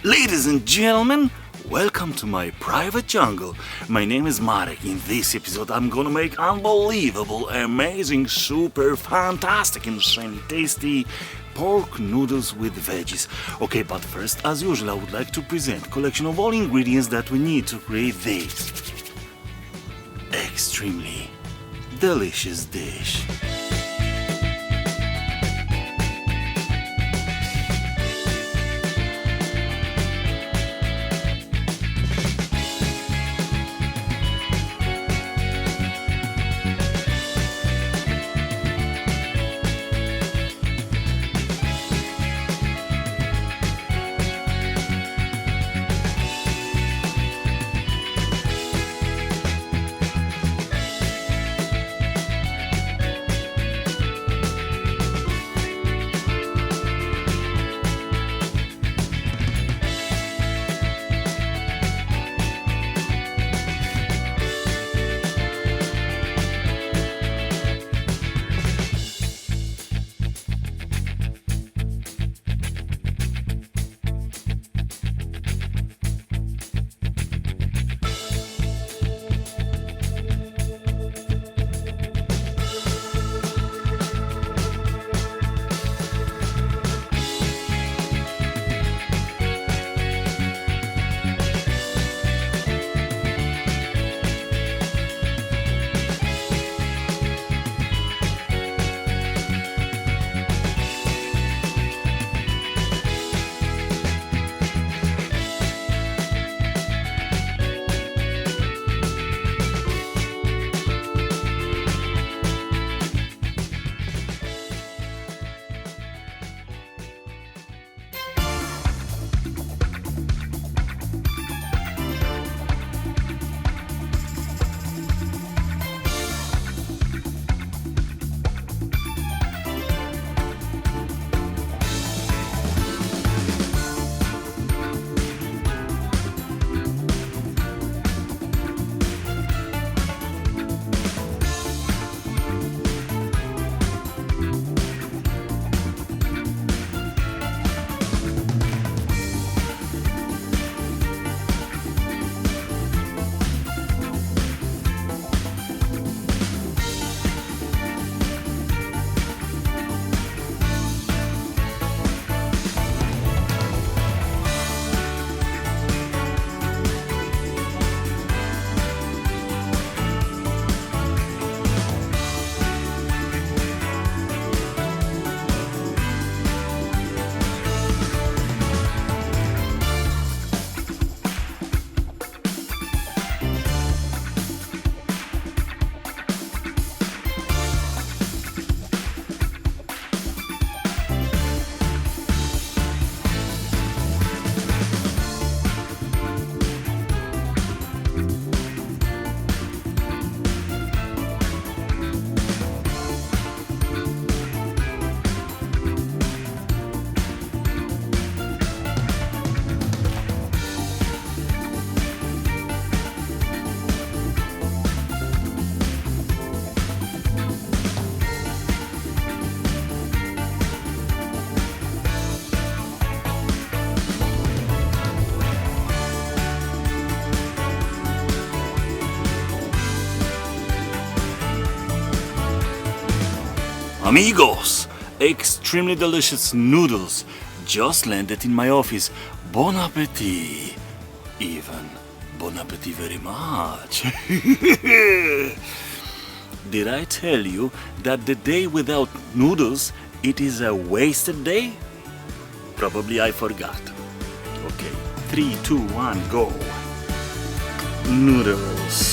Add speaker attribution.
Speaker 1: Ladies and gentlemen, welcome to my private jungle. My name is Marek. In this episode, I'm gonna make unbelievable, amazing, super fantastic, insane tasty pork noodles with veggies. Okay, but first, as usual, I would like to present collection of all ingredients that we need to create this extremely delicious dish. Amigos, extremely delicious noodles just landed in my office. Bon appetit. Even bon appetit very much. Did I tell you that the day without noodles, it is a wasted day? Probably I forgot. Okay, 3, 2, 1, go. Noodles.